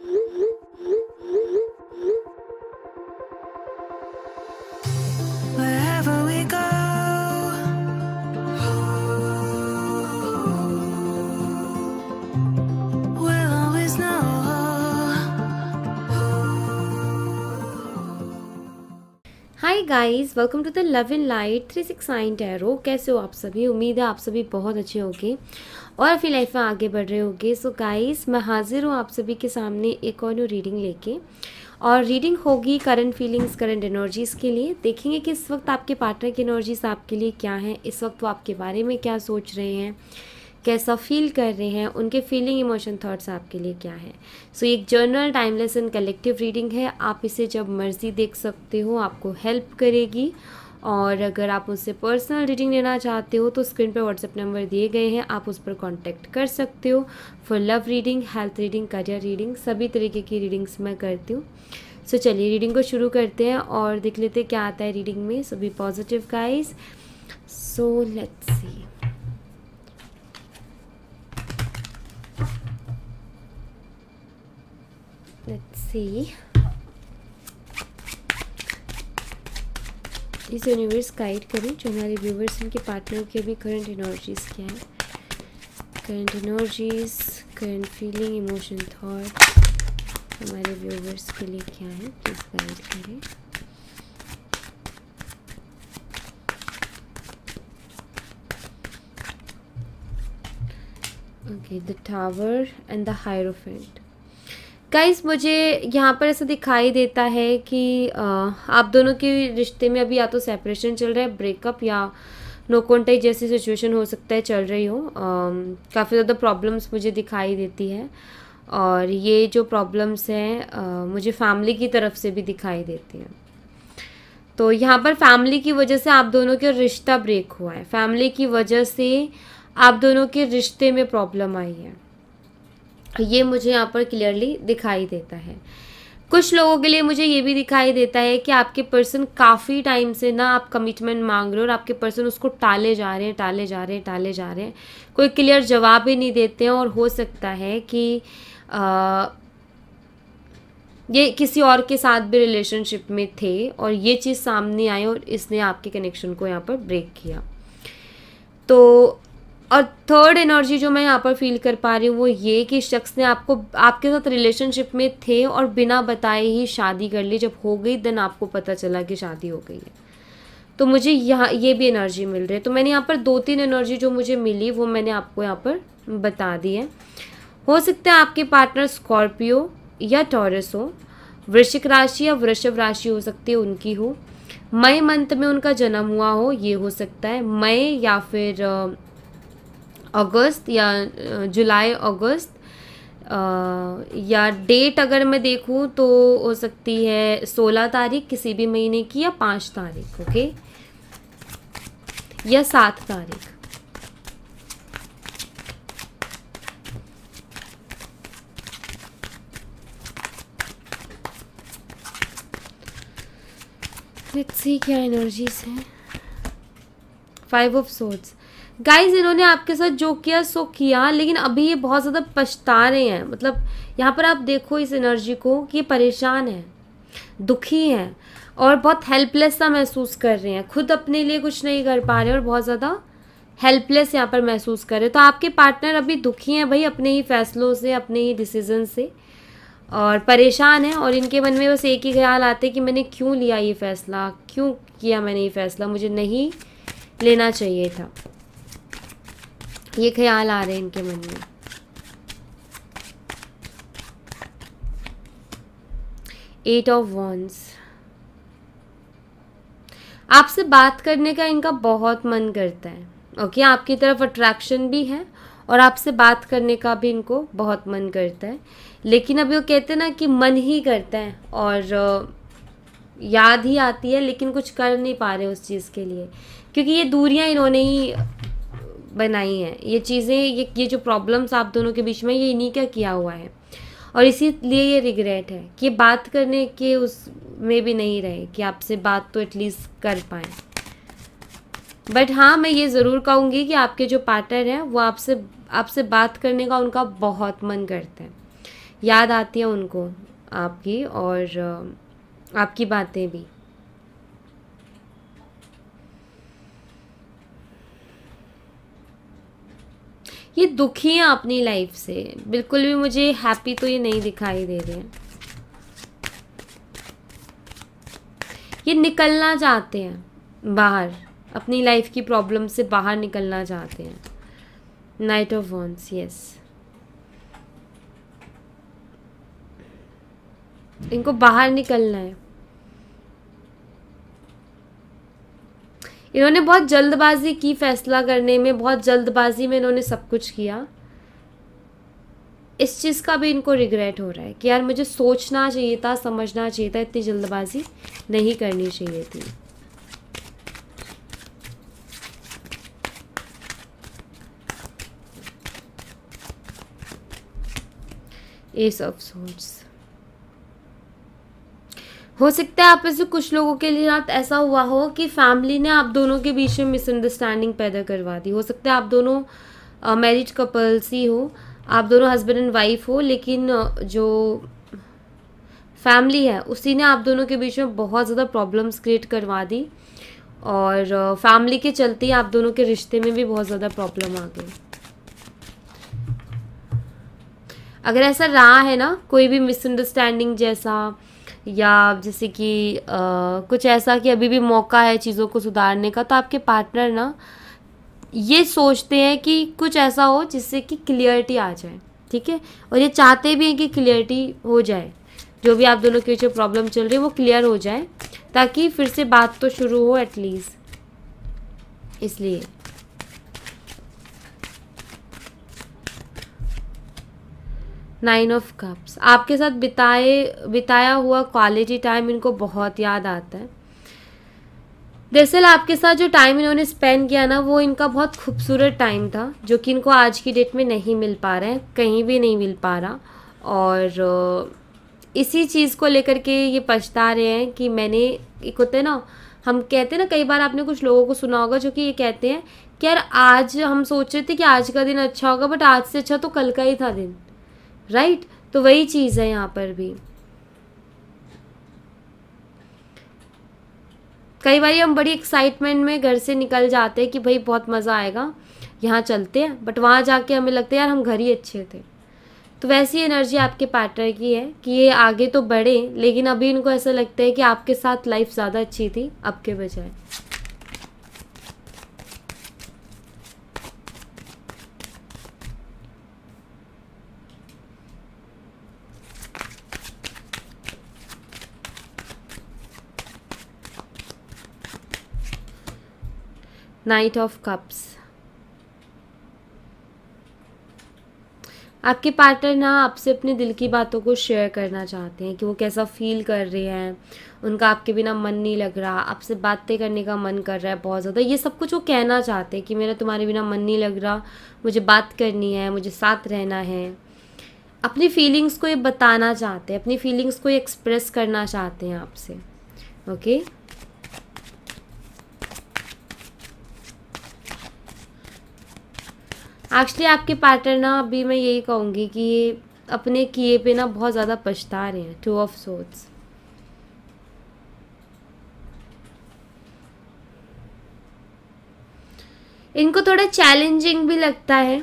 Wherever we go, we'll always know. Hi guys, welcome to the love in light 369 tarot. कैसे हो आप सभी? उम्मीद है आप सभी बहुत अच्छे होंगे और अपनी लाइफ में आगे बढ़ रहे होंगे। सो गाइस, मैं हाजिर हूँ आप सभी के सामने एक और न्यू रीडिंग लेके, और रीडिंग होगी करंट फीलिंग्स, करंट एनर्जीज़ के लिए। देखेंगे कि इस वक्त आपके पार्टनर की एनर्जीज आपके लिए क्या हैं, इस वक्त वो आपके बारे में क्या सोच रहे हैं, कैसा फील कर रहे हैं, उनके फीलिंग, इमोशन, थॉट्स आपके लिए क्या है। सो एक journal, timeless and collective reading है। आप इसे जब मर्ज़ी देख सकते हो, आपको हेल्प करेगी। और अगर आप मुझसे पर्सनल रीडिंग लेना चाहते हो तो स्क्रीन पर व्हाट्सएप नंबर दिए गए हैं, आप उस पर कांटेक्ट कर सकते हो for love reading, health reading, career reading, सभी तरीके की रीडिंग्स मैं करती हूँ। सो चलिए रीडिंग को शुरू करते हैं और देख लेते हैं क्या आता है रीडिंग में। So be positive guys. So let's see. Let's see. इस यूनिवर्स गाइड करें जो हमारे व्यूवर्स, इनके पार्टनर के भी करंट एनर्जीज क्या है, current energies, current feeling, emotion, thought हमारे व्यूवर्स के लिए क्या है, प्लीज गाइड करें। Okay, the tower and the hierophant. Guys, मुझे यहाँ पर ऐसा दिखाई देता है कि आप दोनों के रिश्ते में अभी या तो सेपरेशन चल रहा है, ब्रेकअप, या नो कॉन्टैक्ट जैसी सिचुएशन हो सकता है चल रही हो। काफ़ी ज़्यादा प्रॉब्लम्स मुझे दिखाई देती है, और ये जो प्रॉब्लम्स हैं मुझे फैमिली की तरफ से भी दिखाई देती हैं। तो यहाँ पर फैमिली की वजह से आप दोनों के रिश्ता ब्रेक हुआ है, फैमिली की वजह से आप दोनों के रिश्ते में प्रॉब्लम आई है, ये मुझे यहाँ पर क्लियरली दिखाई देता है। कुछ लोगों के लिए मुझे ये भी दिखाई देता है कि आपके पर्सन काफ़ी टाइम से ना आप कमिटमेंट मांग रहे हो और आपके पर्सन उसको टाले जा रहे हैं, टाले जा रहे हैं, टाले जा रहे हैं, कोई क्लियर जवाब ही नहीं देते हैं। और हो सकता है कि ये किसी और के साथ भी रिलेशनशिप में थे और ये चीज़ सामने आई और इसने आपके कनेक्शन को यहाँ पर ब्रेक किया। तो और थर्ड एनर्जी जो मैं यहाँ पर फील कर पा रही हूँ वो ये कि शख्स ने आपको, आपके साथ रिलेशनशिप में थे और बिना बताए ही शादी कर ली। जब हो गई देन आपको पता चला कि शादी हो गई है। तो मुझे यहाँ ये भी एनर्जी मिल रही है। तो मैंने यहाँ पर 2-3 एनर्जी जो मुझे मिली वो मैंने आपको यहाँ पर बता दी है। हो सकता है आपके पार्टनर स्कॉर्पियो या टॉरस हो, वृश्चिक राशि या वृषभ राशि हो सकती है उनकी हो, मई मंथ में उनका जन्म हुआ हो, ये हो सकता है, मई या फिर अगस्त या जुलाई अगस्त, या डेट अगर मैं देखूँ तो हो सकती है 16 तारीख किसी भी महीने की, या 5 तारीख, ओके, या 7 तारीख। लेट्स सी क्या एनर्जीज हैं। 5 ऑफ सोर्ड्स। गाइज, इन्होंने आपके साथ जो किया सो किया, लेकिन अभी ये बहुत ज़्यादा पछता रहे हैं। मतलब यहाँ पर आप देखो इस एनर्जी को कि ये परेशान है, दुखी हैं और बहुत हेल्पलेस सा महसूस कर रहे हैं, खुद अपने लिए कुछ नहीं कर पा रहे और बहुत ज़्यादा हेल्पलेस यहाँ पर महसूस कर रहे हैं। तो आपके पार्टनर अभी दुखी हैं भाई अपने ही फैसलों से, अपने ही डिसीजन से, और परेशान है। और इनके मन में बस एक ही ख्याल आते हैं कि मैंने क्यों लिया ये फ़ैसला, क्यों किया मैंने ये फ़ैसला, मुझे नहीं लेना चाहिए था। ये ख्याल आ रहे हैं इनके मन में। Eight of wands. आपसे बात करने का इनका बहुत मन करता है, ओके, आपकी तरफ अट्रैक्शन भी है और आपसे बात करने का भी इनको बहुत मन करता है। लेकिन अभी वो कहते हैं ना कि मन ही करता है और याद ही आती है, लेकिन कुछ कर नहीं पा रहे उस चीज़ के लिए, क्योंकि ये दूरियां इन्होंने ही बनाई हैं। ये चीज़ें, ये जो प्रॉब्लम्स आप दोनों के बीच में, ये इन्हीं का किया हुआ है, और इसीलिए ये रिग्रेट है कि बात करने के उस में भी नहीं रहे कि आपसे बात तो एटलीस्ट कर पाएँ। बट हाँ, मैं ये ज़रूर कहूँगी कि आपके जो पार्टनर हैं वो आपसे बात करने का उनका बहुत मन करता है, याद आती है उनको आपकी, और आपकी बातें भी। ये दुखी हैं अपनी लाइफ से, बिल्कुल भी मुझे हैप्पी तो ये नहीं दिखाई दे रहे हैं। ये निकलना चाहते हैं बाहर, अपनी लाइफ की प्रॉब्लम से बाहर निकलना चाहते हैं। नाइट ऑफ वॉन्ड्स, यस, इनको बाहर निकलना है। इन्होंने बहुत जल्दबाजी की फैसला करने में, बहुत जल्दबाजी में इन्होंने सब कुछ किया। इस चीज़ का भी इनको रिग्रेट हो रहा है कि यार मुझे सोचना चाहिए था, समझना चाहिए था, इतनी जल्दबाजी नहीं करनी चाहिए थी। एस ऑफ सोर्ड्स, हो सकता है आप में से कुछ लोगों के लिए रात ऐसा हुआ हो कि फैमिली ने आप दोनों के बीच में मिसअंडरस्टैंडिंग पैदा करवा दी। हो सकता है आप दोनों मैरिड कपल्स ही हो, आप दोनों हस्बैंड एंड वाइफ हो, लेकिन जो फैमिली है उसी ने आप दोनों के बीच में बहुत ज़्यादा प्रॉब्लम्स क्रिएट करवा दी, और फैमिली के चलते ही आप दोनों के रिश्ते में भी बहुत ज़्यादा प्रॉब्लम आ गई। अगर ऐसा रहा है ना, कोई भी मिसअंडरस्टैंडिंग जैसा, या जैसे कि कुछ ऐसा कि अभी भी मौका है चीज़ों को सुधारने का, तो आपके पार्टनर ना ये सोचते हैं कि कुछ ऐसा हो जिससे कि क्लियरिटी आ जाए, ठीक है, और ये चाहते भी हैं कि क्लियरिटी हो जाए, जो भी आप दोनों के जो प्रॉब्लम चल रही है वो क्लियर हो जाए, ताकि फिर से बात तो शुरू हो एटलीस्ट। इसलिए नाइन ऑफ कप्स, आपके साथ बिताया हुआ क्वालिटी टाइम इनको बहुत याद आता है। दरअसल आपके साथ जो टाइम इन्होंने स्पेंड किया ना, वो इनका बहुत खूबसूरत टाइम था, जो कि इनको आज की डेट में नहीं मिल पा रहा है, कहीं भी नहीं मिल पा रहा। और इसी चीज़ को लेकर के ये पछता रहे हैं कि मैंने, एक होते हैं ना, हम कहते हैं ना, कई बार आपने कुछ लोगों को सुना होगा जो कि ये कहते हैं कि यार आज हम सोच रहे थे कि आज का दिन अच्छा होगा, बट आज से अच्छा तो कल का ही था दिन, राइट। तो वही चीज़ है यहाँ पर भी। कई बार हम बड़ी एक्साइटमेंट में घर से निकल जाते हैं कि भाई बहुत मज़ा आएगा, यहाँ चलते हैं, बट वहाँ जाके हमें लगता है यार हम घर ही अच्छे थे। तो वैसी एनर्जी आपके पार्टनर की है कि ये आगे तो बढ़े, लेकिन अभी इनको ऐसा लगता है कि आपके साथ लाइफ ज़्यादा अच्छी थी अब के बजाय। नाइट ऑफ कप्स, आपके पार्टनर ना आपसे अपने दिल की बातों को शेयर करना चाहते हैं कि वो कैसा फील कर रहे हैं, उनका आपके बिना मन नहीं लग रहा, आपसे बातें करने का मन कर रहा है बहुत ज़्यादा, ये सब कुछ वो कहना चाहते हैं कि मेरा तुम्हारे बिना मन नहीं लग रहा, मुझे बात करनी है, मुझे साथ रहना है। अपनी फीलिंग्स को ये बताना चाहते हैं, अपनी फीलिंग्स को ये एक्सप्रेस करना चाहते हैं आपसे, ओके। एक्चुअली आपके पार्टनर ना, अभी मैं यही कहूँगी कि ये अपने किए पे ना बहुत ज़्यादा पछता रहे हैं। टू ऑफ सोर्ड्स, इनको थोड़ा चैलेंजिंग भी लगता है।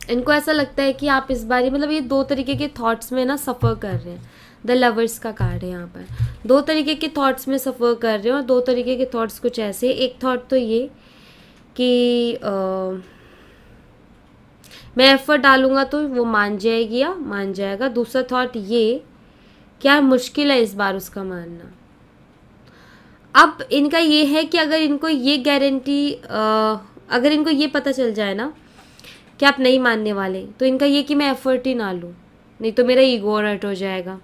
इनको ऐसा लगता है कि आप इस बारी, मतलब ये दो तरीके के थॉट्स में ना सफ़र कर रहे हैं। द लवर्स का कार्ड है यहाँ पर, दो तरीके के थॉट्स में सफ़र कर रहे हैं, और दो तरीके के थॉट्स कुछ ऐसे। एक थॉट तो ये कि मैं एफर्ट डालूंगा तो वो मान जाएगी या मान जाएगा। दूसरा थॉट ये कि यार मुश्किल है इस बार उसका मानना। अब इनका ये है कि अगर इनको ये गारंटी, अगर इनको ये पता चल जाए ना कि आप नहीं मानने वाले, तो इनका ये कि मैं एफर्ट ही ना लूँ, नहीं तो मेरा ईगो हर्ट हो जाएगा,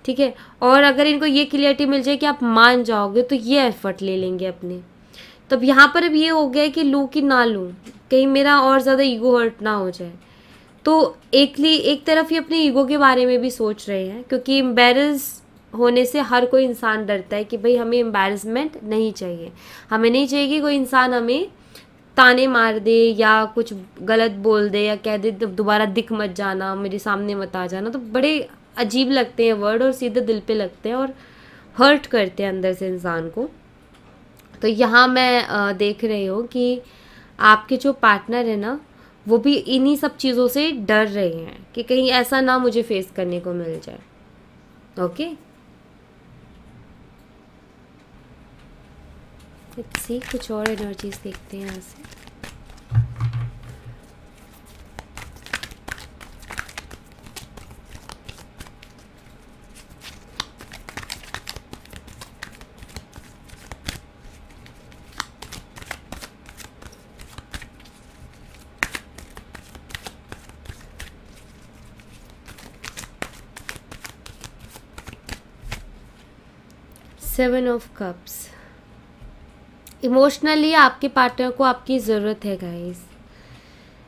ठीक है। और अगर इनको ये क्लियरिटी मिल जाए कि आप मान जाओगे, तो ये एफर्ट ले लेंगे अपने। तो अब यहाँ पर अब ये हो गया कि लूँ कि ना लूँ, कहीं मेरा और ज़्यादा ईगो हर्ट ना हो जाए। तो एक तरफ ही अपने ईगो के बारे में भी सोच रहे हैं, क्योंकि एम्बैरस होने से हर कोई इंसान डरता है कि भाई हमें एम्बैरसमेंट नहीं चाहिए, हमें नहीं चाहिए कि कोई इंसान हमें ताने मार दे या कुछ गलत बोल दे या कह दे दोबारा दिख मत जाना, मेरे सामने मत आ जाना, तो बड़े अजीब लगते हैं वर्ड और सीधे दिल पे लगते हैं और हर्ट करते हैं अंदर से इंसान को। तो यहाँ मैं देख रही हूँ कि आपके जो पार्टनर है ना, वो भी इन्हीं सब चीज़ों से डर रहे हैं कि कहीं ऐसा ना मुझे फेस करने को मिल जाए। ओके, लेट्स सी कुछ और एनर्जीज देखते हैं यहाँ से। Seven of cups. इमोशनली आपके पार्टनर को आपकी ज़रूरत है गाइस।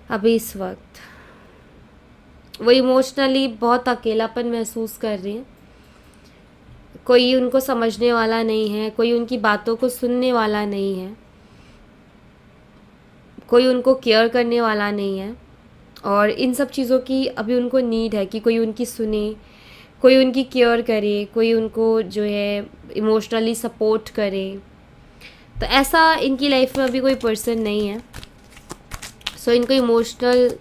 अभी इस वक्त वो इमोशनली बहुत अकेलापन महसूस कर रहे हैं। कोई उनको समझने वाला नहीं है, कोई उनकी बातों को सुनने वाला नहीं है, कोई उनको केयर करने वाला नहीं है। और इन सब चीज़ों की अभी उनको नीड है कि कोई उनकी सुने, कोई उनकी केयर करे, कोई उनको जो है इमोशनली सपोर्ट करे। तो ऐसा इनकी लाइफ में अभी कोई पर्सन नहीं है। सो इनको इमोशनल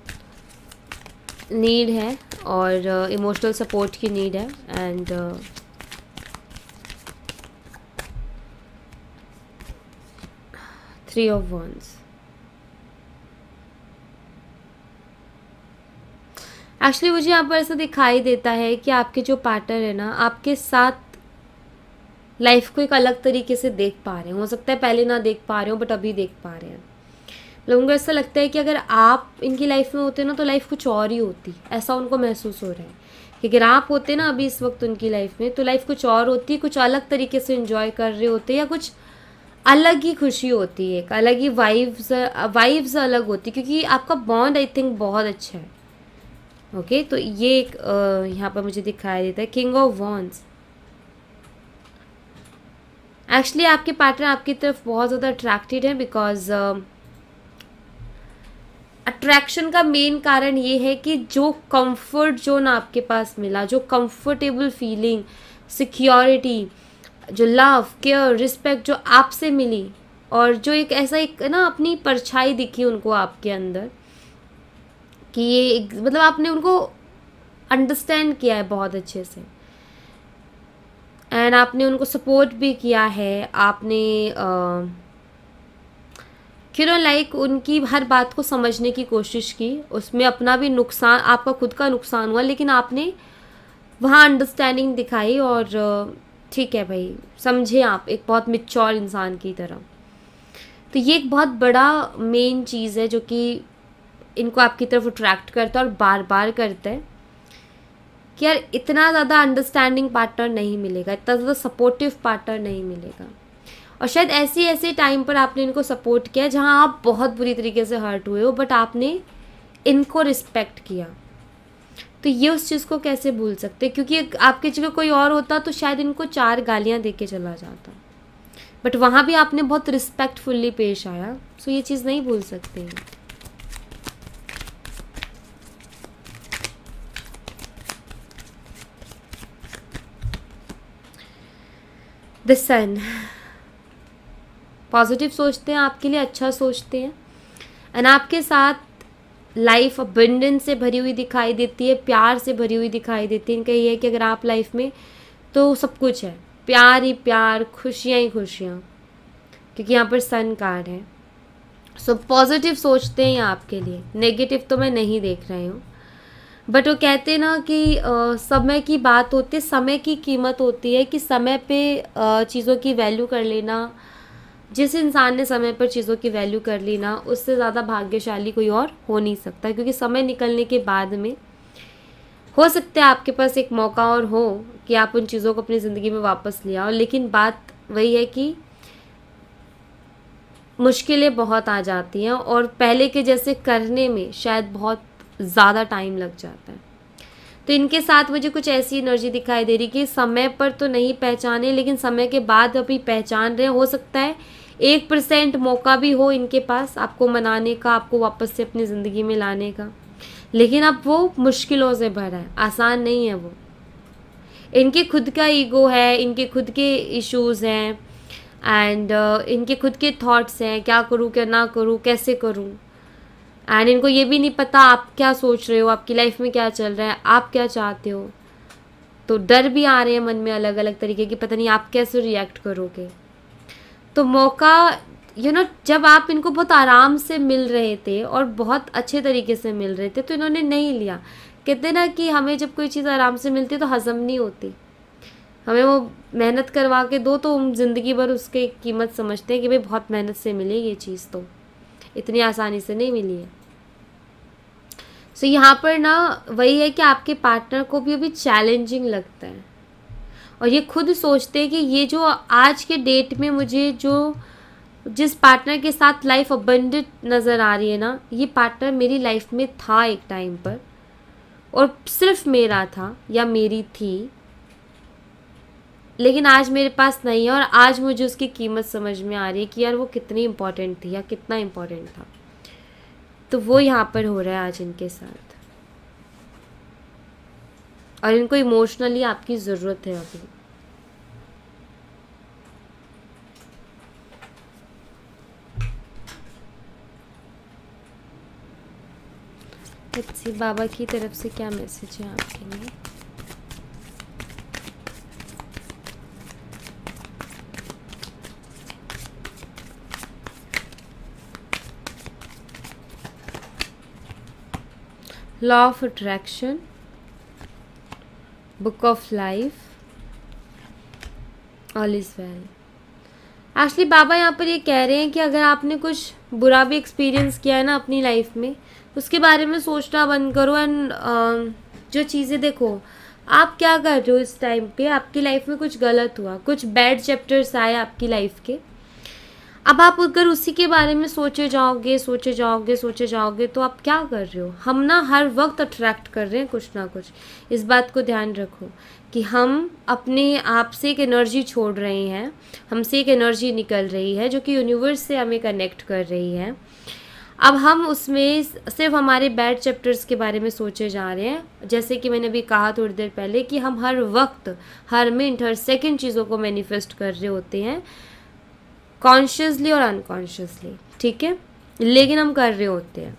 नीड है और इमोशनल सपोर्ट की नीड है। And three of wands. Actually मुझे यहाँ पर ऐसा दिखाई देता है कि आपके जो पार्टनर है ना, आपके साथ लाइफ को एक अलग तरीके से देख पा रहे हैं। हो सकता है पहले ना देख पा रहे हो, बट अभी देख पा रहे हैं। लोगों को ऐसा लगता है कि अगर आप इनकी लाइफ में होते ना तो लाइफ कुछ और ही होती, ऐसा उनको महसूस हो रहा है कि अगर आप होते ना अभी इस वक्त उनकी लाइफ में, तो लाइफ कुछ और होती, कुछ अलग तरीके से एंजॉय कर रहे होते, या कुछ अलग ही खुशी होती है, एक अलग ही वाइब्स अलग होती, क्योंकि आपका बॉन्ड आई थिंक बहुत अच्छा है। ओके, तो ये एक यहाँ पर मुझे दिखाई देता है किंग ऑफ वॉन्ड्स। एक्चुअली आपके पार्टनर आपकी तरफ बहुत ज़्यादा अट्रैक्टेड है, बिकॉज अट्रैक्शन का मेन कारण ये है कि जो कंफर्ट जोन आपके पास मिला, जो कंफर्टेबल फीलिंग, सिक्योरिटी, जो लव, केयर, रिस्पेक्ट जो आपसे मिली, और जो एक ऐसा एक ना अपनी परछाई दिखी उनको आपके अंदर कि ये मतलब आपने उनको अंडरस्टैंड किया है बहुत अच्छे से, एंड आपने उनको सपोर्ट भी किया है। आपने लाइक उनकी हर बात को समझने की कोशिश की, उसमें अपना भी नुकसान, आपका खुद का नुकसान हुआ, लेकिन आपने वहाँ अंडरस्टैंडिंग दिखाई और ठीक है भाई, समझे आप एक बहुत मैच्योर इंसान की तरह। तो ये एक बहुत बड़ा मेन चीज़ है जो कि इनको आपकी तरफ अट्रैक्ट करता है और बार बार करता है कि यार इतना ज़्यादा अंडरस्टैंडिंग पार्टनर नहीं मिलेगा, इतना ज़्यादा सपोर्टिव पार्टनर नहीं मिलेगा। और शायद ऐसे टाइम पर आपने इनको सपोर्ट किया जहाँ आप बहुत बुरी तरीके से हर्ट हुए हो, बट आपने इनको रिस्पेक्ट किया। तो ये उस चीज़ को कैसे भूल सकते, क्योंकि आपकी जगह कोई और होता तो शायद इनको 4 गालियाँ दे के चला जाता, बट वहाँ भी आपने बहुत रिस्पेक्टफुल्ली पेश आया। सो ये चीज़ नहीं भूल सकते हैं। The sun. पॉजिटिव सोचते हैं, आपके लिए अच्छा सोचते हैं, एंड आपके साथ लाइफ अबंडेंस से भरी हुई दिखाई देती है, प्यार से भरी हुई दिखाई देती है। इनका ये है कि अगर आप लाइफ में तो सब कुछ है, प्यार ही प्यार, खुशियाँ ही खुशियाँ, क्योंकि यहाँ पर सन कार्ड है। सो पॉजिटिव सोचते हैं आपके लिए, नेगेटिव तो मैं नहीं देख रही हूँ। बट वो कहते हैं ना कि समय की बात होती है, समय की कीमत होती है कि समय पे चीज़ों की वैल्यू कर लेना। जिस इंसान ने समय पर चीज़ों की वैल्यू कर ली ना, उससे ज़्यादा भाग्यशाली कोई और हो नहीं सकता, क्योंकि समय निकलने के बाद में हो सकता है आपके पास एक मौका और हो कि आप उन चीज़ों को अपनी ज़िंदगी में वापस ले आओ, लेकिन बात वही है कि मुश्किलें बहुत आ जाती हैं और पहले के जैसे करने में शायद बहुत ज़्यादा टाइम लग जाता है। तो इनके साथ मुझे कुछ ऐसी एनर्जी दिखाई दे रही कि समय पर तो नहीं पहचाने, लेकिन समय के बाद अभी पहचान रहे हैं। हो सकता है 1% मौका भी हो इनके पास आपको मनाने का, आपको वापस से अपनी ज़िंदगी में लाने का, लेकिन अब वो मुश्किलों से भरा है, आसान नहीं है वो। इनके खुद का ईगो है, इनके खुद के इश्यूज़ हैं एंड इनके खुद के थॉट्स हैं, क्या करूँ क्या ना करूँ, कैसे करूँ। एंड इनको ये भी नहीं पता आप क्या सोच रहे हो, आपकी लाइफ में क्या चल रहा है, आप क्या चाहते हो। तो डर भी आ रहे हैं मन में अलग अलग तरीके की, पता नहीं आप कैसे रिएक्ट करोगे। तो मौका जब आप इनको बहुत आराम से मिल रहे थे और बहुत अच्छे तरीके से मिल रहे थे तो इन्होंने नहीं लिया। कहते ना कि हमें जब कोई चीज़ आराम से मिलती है तो हज़म नहीं होती, हमें वो मेहनत करवा के दो तो हम ज़िंदगी भर उसकी कीमत समझते हैं कि भाई बहुत मेहनत से मिली ये चीज़, तो इतनी आसानी से नहीं मिली है। सो यहाँ पर ना वही है कि आपके पार्टनर को भी अभी चैलेंजिंग लगता है और ये खुद सोचते हैं कि ये जो आज के डेट में मुझे जिस पार्टनर के साथ लाइफ अबंडेंट नज़र आ रही है ना, ये पार्टनर मेरी लाइफ में था एक टाइम पर और सिर्फ मेरा था या मेरी थी, लेकिन आज मेरे पास नहीं है और आज मुझे उसकी कीमत समझ में आ रही है कि यार वो कितनी इम्पोर्टेंट थी या कितना इम्पोर्टेंट था। तो वो यहाँ पर हो रहा है आज इनके साथ और इनको इमोशनली आपकी ज़रूरत है अभी। लेट्स सी बाबा की तरफ से क्या मैसेज है आपके लिए। Law of attraction, book of life, all is well. Actually बाबा यहाँ पर ये कह रहे हैं कि अगर आपने कुछ बुरा भी एक्सपीरियंस किया है ना अपनी लाइफ में, उसके बारे में सोचना बंद करो एंड जो चीज़ें देखो आप क्या कर रहे हो इस टाइम पे, आपकी लाइफ में कुछ गलत हुआ, कुछ बैड चैप्टर्स आए आपकी लाइफ के, अब आप अगर उसी के बारे में सोचे जाओगे तो आप क्या कर रहे हो। हम ना हर वक्त अट्रैक्ट कर रहे हैं कुछ ना कुछ, इस बात को ध्यान रखो कि हम अपने आप से एक एनर्जी छोड़ रहे हैं, हमसे एक एनर्जी निकल रही है जो कि यूनिवर्स से हमें कनेक्ट कर रही है। अब हम उसमें सिर्फ हमारे बैड चैप्टर्स के बारे में सोचे जा रहे हैं, जैसे कि मैंने अभी कहा थोड़ी देर पहले कि हम हर वक्त, हर मिनट, हर सेकंड चीज़ों को मैनिफेस्ट कर रहे होते हैं, कॉन्शियसली और अनकॉन्शियसली, ठीक है, लेकिन हम कर रहे होते हैं।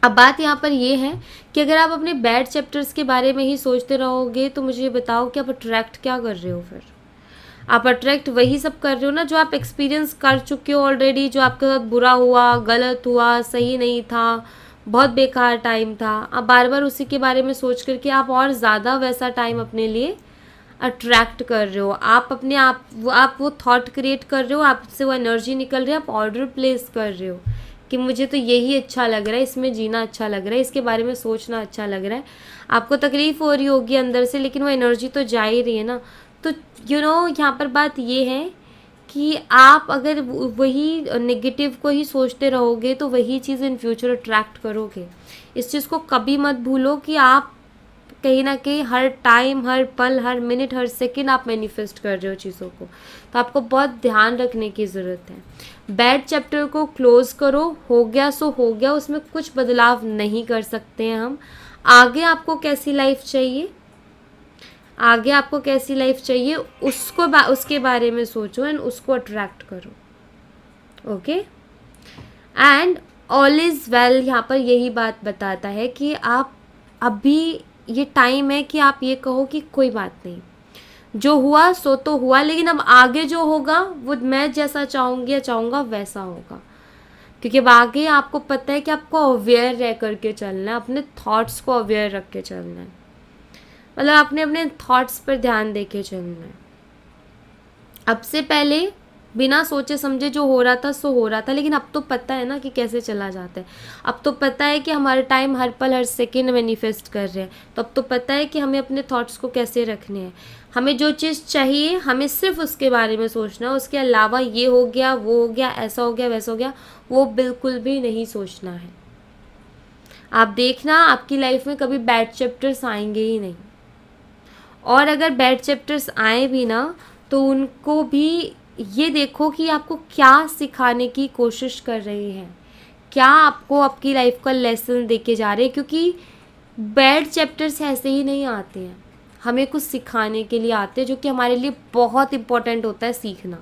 अब बात यहाँ पर ये है कि अगर आप अपने बैड चैप्टर्स के बारे में ही सोचते रहोगे तो मुझे ये बताओ कि आप अट्रैक्ट क्या कर रहे हो। फिर आप अट्रैक्ट वही सब कर रहे हो ना जो आप एक्सपीरियंस कर चुके हो ऑलरेडी, जो आपके साथ बुरा हुआ, गलत हुआ, सही नहीं था, बहुत बेकार टाइम था। आप बार बार उसी के बारे में सोच करके आप और ज़्यादा वैसा टाइम अपने लिए अट्रैक्ट कर रहे हो। आप अपने आप वो थॉट क्रिएट कर रहे हो, आपसे वो एनर्जी निकल रही है, आप ऑर्डर प्लेस कर रहे हो कि मुझे तो यही अच्छा लग रहा है, इसमें जीना अच्छा लग रहा है, इसके बारे में सोचना अच्छा लग रहा है। आपको तकलीफ़ हो रही होगी अंदर से, लेकिन वो एनर्जी तो जा ही रही है ना। तो यहाँ पर बात ये है कि आप अगर वही नेगेटिव को ही सोचते रहोगे तो वही चीज़ इन फ्यूचर अट्रैक्ट करोगे। इस चीज़ को कभी मत भूलो कि आप कहीं ना कहीं हर टाइम, हर पल, हर मिनट, हर सेकंड आप मैनिफेस्ट कर रहे हो चीज़ों को। तो आपको बहुत ध्यान रखने की ज़रूरत है। बैड चैप्टर को क्लोज़ करो, हो गया सो हो गया, उसमें कुछ बदलाव नहीं कर सकते हैं हम। आगे आपको कैसी लाइफ चाहिए, आगे आपको कैसी लाइफ चाहिए उसके बारे में सोचो एंड उसको अट्रैक्ट करो। Okay, and all is well यहाँ पर यही बात बताता है कि आप अभी ये टाइम है कि आप ये कहो कि कोई बात नहीं, जो हुआ सो तो हुआ, लेकिन अब आगे जो होगा वो मैं जैसा चाहूँगी या चाहूँगा वैसा होगा। क्योंकि अब आगे आपको पता है कि आपको अवेयर रह करके चलना है, अपने थॉट्स को अवेयर रख के चलना है, मतलब आपने अपने थॉट्स पर ध्यान दे के चलना है। अब से पहले बिना सोचे समझे जो हो रहा था सो हो रहा था, लेकिन अब तो पता है ना कि कैसे चला जाता है। अब तो पता है कि हमारे टाइम हर पल, हर सेकंड मैनिफेस्ट कर रहे हैं। तो अब तो पता है कि हमें अपने थॉट्स को कैसे रखने हैं। हमें जो चीज़ चाहिए हमें सिर्फ उसके बारे में सोचना है, उसके अलावा ये हो गया, वो हो गया, ऐसा हो गया, वैसा हो गया, वो बिल्कुल भी नहीं सोचना है। आप देखना आपकी लाइफ में कभी बैड चैप्टर्स आएंगे ही नहीं, और अगर बैड चैप्टर्स आए भी ना तो उनको भी ये देखो कि आपको क्या सिखाने की कोशिश कर रहे हैं, क्या आपको आपकी लाइफ का लेसन देके जा रहे हैं, क्योंकि बैड चैप्टर्स ऐसे ही नहीं आते हैं, हमें कुछ सिखाने के लिए आते हैं, जो कि हमारे लिए बहुत इम्पोर्टेंट होता है सीखना।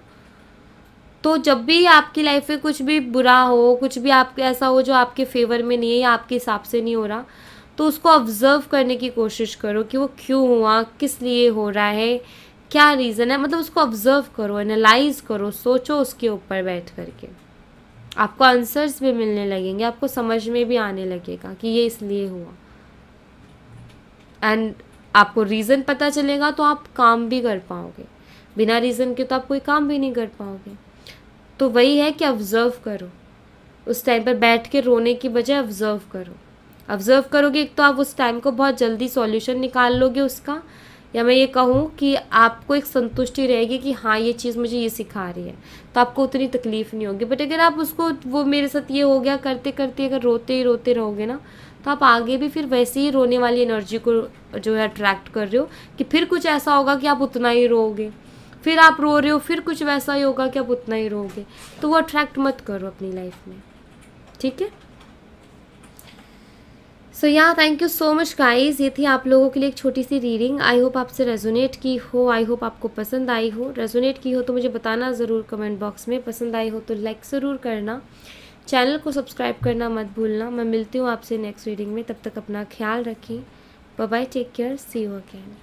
तो जब भी आपकी लाइफ में कुछ भी बुरा हो, कुछ भी आपके ऐसा हो जो आपके फेवर में नहीं है या आपके हिसाब से नहीं हो रहा, तो उसको ऑब्ज़र्व करने की कोशिश करो कि वो क्यों हुआ, किस लिए हो रहा है, क्या रीज़न है। मतलब उसको ऑब्ज़र्व करो, एनालाइज करो, सोचो उसके ऊपर बैठ करके। आपको आंसर्स भी मिलने लगेंगे, आपको समझ में भी आने लगेगा कि ये इसलिए हुआ, एंड आपको रीज़न पता चलेगा तो आप काम भी कर पाओगे। बिना रीज़न के तो आप कोई काम भी नहीं कर पाओगे। तो वही है कि ऑब्ज़र्व करो, उस टाइम पर बैठ के रोने की बजाय ऑब्ज़र्व करो। ऑब्ज़र्व करोगे एक तो आप उस टाइम को बहुत जल्दी सॉल्यूशन निकाल लोगे उसका, या मैं ये कहूँ कि आपको एक संतुष्टि रहेगी कि हाँ ये चीज़ मुझे ये सिखा रही है, तो आपको उतनी तकलीफ़ नहीं होगी। बट अगर आप उसको, वो मेरे साथ ये हो गया करते करते अगर रोते ही रोते रहोगे ना, तो आप आगे भी फिर वैसे ही रोने वाली एनर्जी को जो है अट्रैक्ट कर रहे हो, कि फिर कुछ ऐसा होगा कि आप उतना ही रोओगे, फिर आप रो रहे हो, फिर कुछ वैसा ही होगा कि आप उतना ही रोओगे। तो वो अट्रैक्ट मत करो अपनी लाइफ में, ठीक है। सो या thank you so much guys, ये थी आप लोगों के लिए एक छोटी सी रीडिंग। आई होप आपसे रेजोनेट की हो, आई होप आपको पसंद आई हो। रेजोनेट की हो तो मुझे बताना ज़रूर कमेंट बॉक्स में, पसंद आई हो तो लाइक ज़रूर करना, चैनल को सब्सक्राइब करना मत भूलना। मैं मिलती हूँ आपसे नेक्स्ट रीडिंग में, तब तक अपना ख्याल रखें। Bye bye, take care, see you again.